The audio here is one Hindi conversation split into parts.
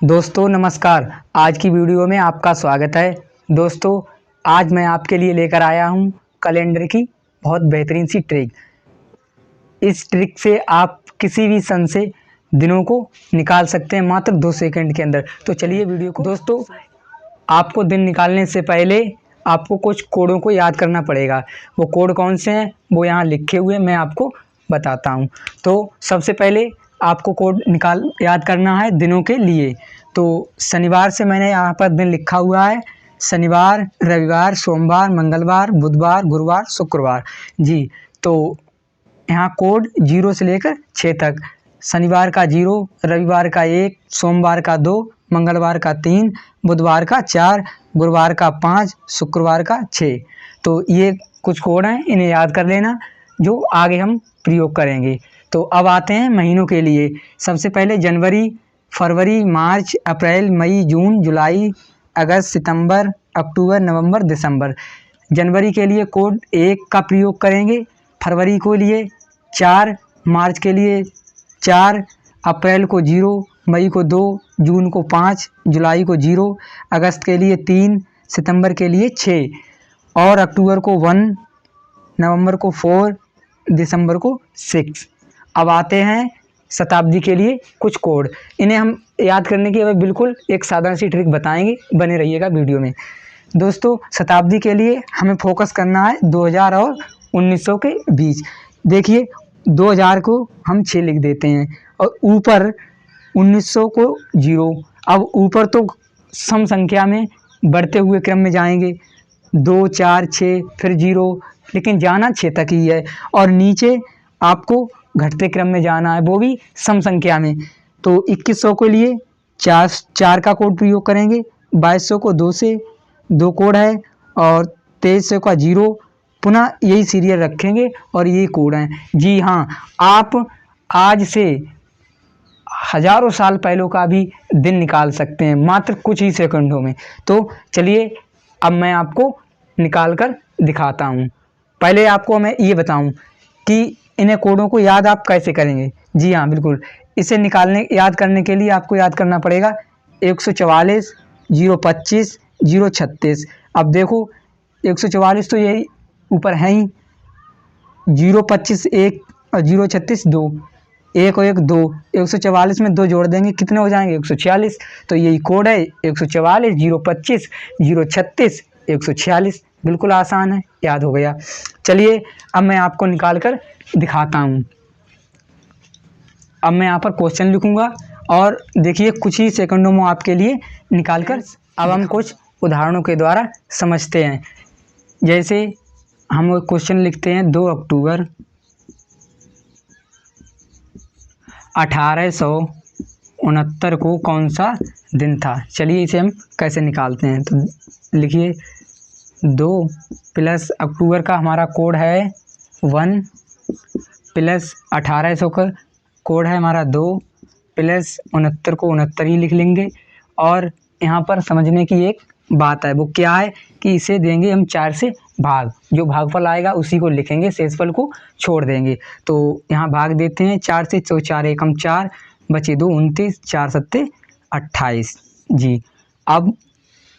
दोस्तों नमस्कार। आज की वीडियो में आपका स्वागत है। दोस्तों आज मैं आपके लिए लेकर आया हूं कैलेंडर की बहुत बेहतरीन सी ट्रिक। इस ट्रिक से आप किसी भी सन से दिनों को निकाल सकते हैं मात्र 2 सेकंड के अंदर। तो चलिए वीडियो को। दोस्तों आपको दिन निकालने से पहले आपको कुछ कोडों को याद करना पड़ेगा। वो कोड कौन से हैं वो यहाँ लिखे हुए मैं आपको बताता हूँ। तो सबसे पहले आपको कोड याद करना है दिनों के लिए। तो शनिवार से मैंने यहाँ पर दिन लिखा हुआ है। शनिवार, रविवार, सोमवार, मंगलवार, बुधवार, गुरुवार, शुक्रवार। जी तो यहाँ कोड 0 से लेकर 6 तक। शनिवार का 0, रविवार का 1, सोमवार का 2, मंगलवार का 3, बुधवार का 4, गुरुवार का 5, शुक्रवार का 6। तो ये कुछ कोड हैं, इन्हें याद कर लेना जो आगे हम प्रयोग करेंगे। तो अब आते हैं महीनों के लिए। सबसे पहले जनवरी, फरवरी, मार्च, अप्रैल, मई, जून, जुलाई, अगस्त, सितंबर, अक्टूबर, नवंबर, दिसंबर। जनवरी के लिए कोड 1 का प्रयोग करेंगे, फरवरी के लिए 4, मार्च के लिए 4, अप्रैल को 0, मई को 2, जून को 5, जुलाई को 0, अगस्त के लिए 3, सितंबर के लिए 6 और अक्टूबर को 1, नवंबर को 4, दिसंबर को 6। अब आते हैं शताब्दी के लिए कुछ कोड। इन्हें हम याद करने की बिल्कुल एक साधारण सी ट्रिक बताएंगे, बने रहिएगा वीडियो में। दोस्तों शताब्दी के लिए हमें फोकस करना है 2000 और 1900 के बीच। देखिए 2000 को हम 6 लिख देते हैं और ऊपर 1900 को 0। अब ऊपर तो सम संख्या में बढ़ते हुए क्रम में जाएंगे, 2, 4, 6 फिर 0, लेकिन जाना 6 तक ही है। और नीचे आपको घटते क्रम में जाना है, वो भी सम संख्या में। तो 2100 के लिए 4 का कोड प्रयोग करेंगे, 2200 को 2 से 2 कोड है और 2300 का 0। पुनः यही सीरियल रखेंगे और यही कोड हैं। जी हाँ, आप आज से हजारों साल पहले का भी दिन निकाल सकते हैं मात्र कुछ ही सेकंडों में। तो चलिए अब मैं आपको निकाल कर दिखाता हूँ। पहले आपको मैं ये बताऊँ कि इन्हें कोडों को याद आप कैसे करेंगे। जी हाँ बिल्कुल, इसे याद करने के लिए आपको याद करना पड़ेगा 144, 025, 036। अब देखो 144 तो यही ऊपर है ही, 025 1 और 036 2, 1 और 1 2, 144 में 2 जोड़ देंगे कितने हो जाएंगे 146। तो यही कोड है 144, 025, 036, 146। बिल्कुल आसान है, याद हो गया। चलिए अब मैं आपको निकाल कर दिखाता हूँ। अब मैं यहाँ पर क्वेश्चन लिखूंगा और देखिए कुछ ही सेकंडों में आपके लिए निकाल कर अब हम कुछ उदाहरणों के द्वारा समझते हैं। जैसे हम क्वेश्चन लिखते हैं 2 अक्टूबर 1869 को कौन सा दिन था। चलिए इसे हम कैसे निकालते हैं। तो लिखिए 2 प्लस अक्टूबर का हमारा कोड है 1 प्लस 1800 का कोड है हमारा 2 प्लस 69 को 69 ही लिख लेंगे। और यहाँ पर समझने की एक बात है, वो क्या है कि इसे देंगे हम 4 से भाग, जो भागफल आएगा उसी को लिखेंगे, शेषफल को छोड़ देंगे। तो यहाँ भाग देते हैं 4 से, तो 4 एकम 4, बचे 2 29, 4 सत्ते 28। जी अब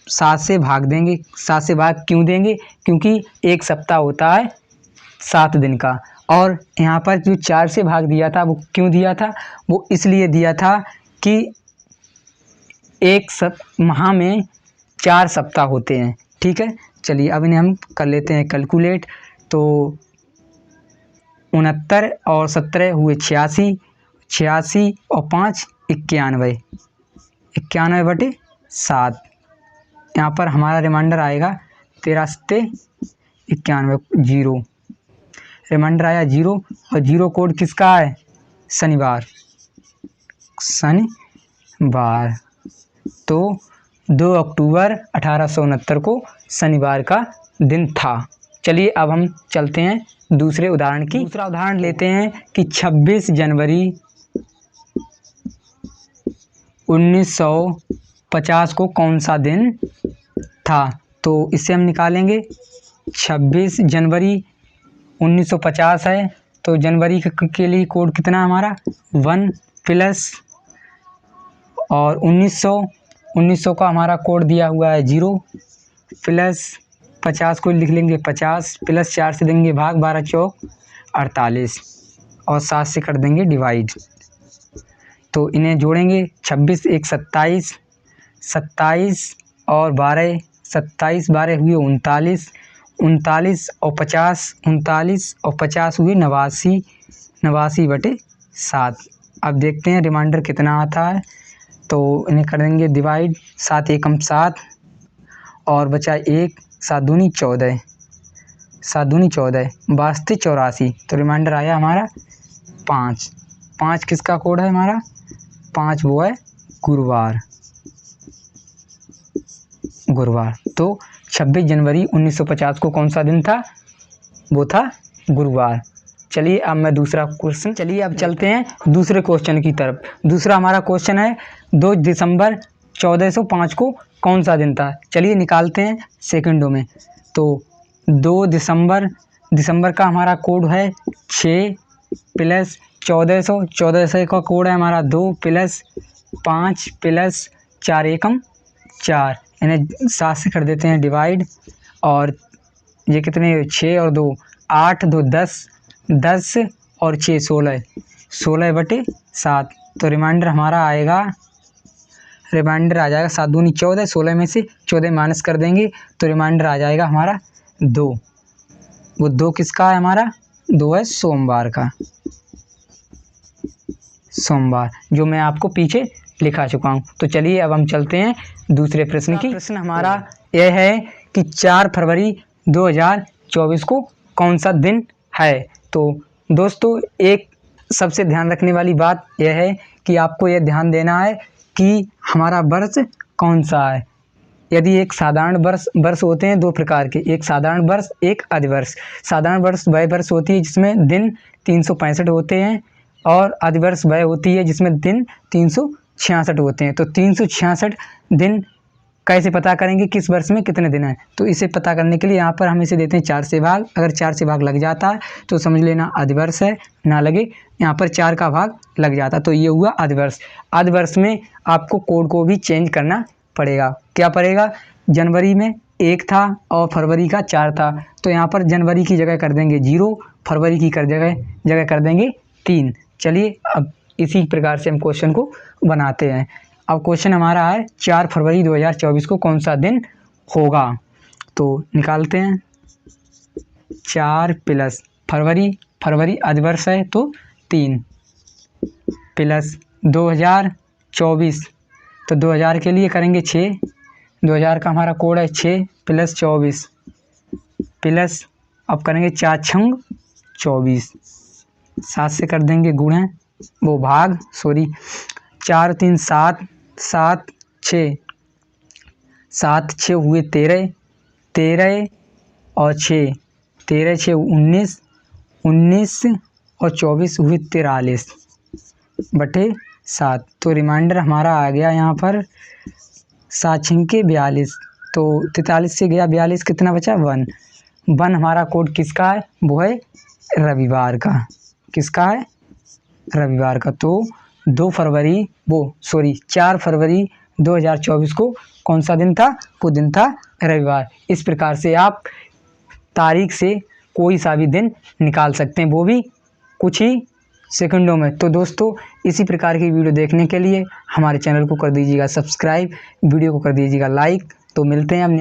7 से भाग देंगे। 7 से भाग क्यों देंगे, क्योंकि एक सप्ताह होता है 7 दिन का। और यहाँ पर जो 4 से भाग दिया था वो क्यों दिया था, वो इसलिए दिया था कि एक माह में 4 सप्ताह होते हैं। ठीक है, चलिए अब इन्हें हम कर लेते हैं कैलकुलेट। तो 69 और 17 हुए 86, 86 और 5 91, 91/7। यहाँ पर हमारा रिमाइंडर आएगा 13 सत्ते 91, 0 रिमाइंडर आया 0। और 0 कोड किसका है, शनिवार। तो 2 अक्टूबर 1869 को शनिवार का दिन था। चलिए अब हम चलते हैं दूसरे उदाहरण की। दूसरा उदाहरण लेते हैं कि 26 जनवरी 1950 को कौन सा दिन था। तो इसे हम निकालेंगे 26 जनवरी 1950 है, तो जनवरी के लिए कोड कितना हमारा 1 प्लस और 1900 का हमारा कोड दिया हुआ है 0 प्लस 50 को लिख लेंगे 50 प्लस 4 से देंगे भाग, 12 चौक 48 और 7 से कर देंगे डिवाइड। तो इन्हें जोड़ेंगे 26 एक 27, 27 और 12, 27 12 हुए 39, 39 और 50, 39 और 50 हुए 89, 89/7। अब देखते हैं रिमाइंडर कितना आता है। तो इन्हें कर देंगे डिवाइड, 7 एकम 7 और बचा 1, 7 दूनी 14, 7 दूनी 14, बास्ते 84। तो रिमाइंडर आया हमारा 5। 5 किसका कोड है हमारा? 5 वो है गुरुवार। तो 26 जनवरी 1950 को कौन सा दिन था? वो था गुरुवार। चलिए अब मैं दूसरा क्वेश्चन, चलिए अब चलते हैं दूसरे क्वेश्चन की तरफ। दूसरा हमारा क्वेश्चन है 2 दिसंबर 1405 को कौन सा दिन था? चलिए निकालते हैं सेकंडों में। तो 2 दिसंबर का हमारा कोड है 6 प्लस 1400 का कोड है हमारा 2 प्लस 5 प्लस 4 एकम 4। इन्हें 7 से कर देते हैं डिवाइड। और ये कितने? 6 और 2 8, 2 10, 10 और 6 16, 16/7। तो रिमाइंडर हमारा आएगा, रिमाइंडर आ जाएगा 7 दूनी 14, 16 में से 14 माइनस कर देंगे तो रिमाइंडर आ जाएगा हमारा 2। वो 2 किसका है हमारा? 2 है सोमवार का, सोमवार, जो मैं आपको पीछे लिखा चुका हूँ। तो चलिए अब हम चलते हैं दूसरे प्रश्न की। प्रश्न हमारा यह है कि 4 फरवरी 2024 को कौन सा दिन है? तो दोस्तों एक सबसे ध्यान रखने वाली बात यह है कि आपको यह ध्यान देना है कि हमारा वर्ष कौन सा है। यदि एक साधारण वर्ष होते हैं 2 प्रकार के, एक साधारण वर्ष, एक अधिवर्ष। साधारण वर्ष वह वर्ष होती है जिसमें दिन 365 होते हैं और अधिवर्ष वह होती है जिसमें दिन 366 होते हैं। तो 366 दिन कैसे पता करेंगे किस वर्ष में कितने दिन हैं? तो इसे पता करने के लिए यहाँ पर हम इसे देते हैं 4 से भाग। अगर 4 से भाग लग जाता है तो समझ लेना अधिवर्ष है, ना लगे यहाँ पर 4 का भाग लग जाता तो ये हुआ अधिवर्ष। अधिवर्ष में आपको कोड को भी चेंज करना पड़ेगा। क्या पड़ेगा? जनवरी में 1 था और फरवरी का 4 था, तो यहाँ पर जनवरी की जगह कर देंगे 0, फरवरी की जगह कर देंगे 3। चलिए अब इसी प्रकार से हम क्वेश्चन को बनाते हैं। अब क्वेश्चन हमारा है 4 फरवरी 2024 को कौन सा दिन होगा? तो निकालते हैं। 4 प्लस फरवरी अधिवर्ष है तो 3 प्लस 2024, तो 2000 के लिए करेंगे 6, 2000 का हमारा कोड है 6 प्लस 24 प्लस अब करेंगे 4 छंग 24, 7 से कर देंगे गुणा, वो भाग, 4 3 7, 7 6, 7 6 हुए 13, 13 और 6, 13 6 19, 19 और 24 हुए 43/7। तो रिमाइंडर हमारा आ गया यहाँ पर 7 6 42, तो 43 से गया 42, कितना बचा? 1 हमारा कोड किसका है? वो है रविवार का। किसका है? रविवार का। तो 4 फरवरी 2024 को कौन सा दिन था? वो दिन था रविवार। इस प्रकार से आप तारीख से कोई सा भी दिन निकाल सकते हैं, वो भी कुछ ही सेकंडों में। तो दोस्तों इसी प्रकार की वीडियो देखने के लिए हमारे चैनल को कर दीजिएगा सब्सक्राइब, वीडियो को कर दीजिएगा लाइक। तो मिलते हैं अब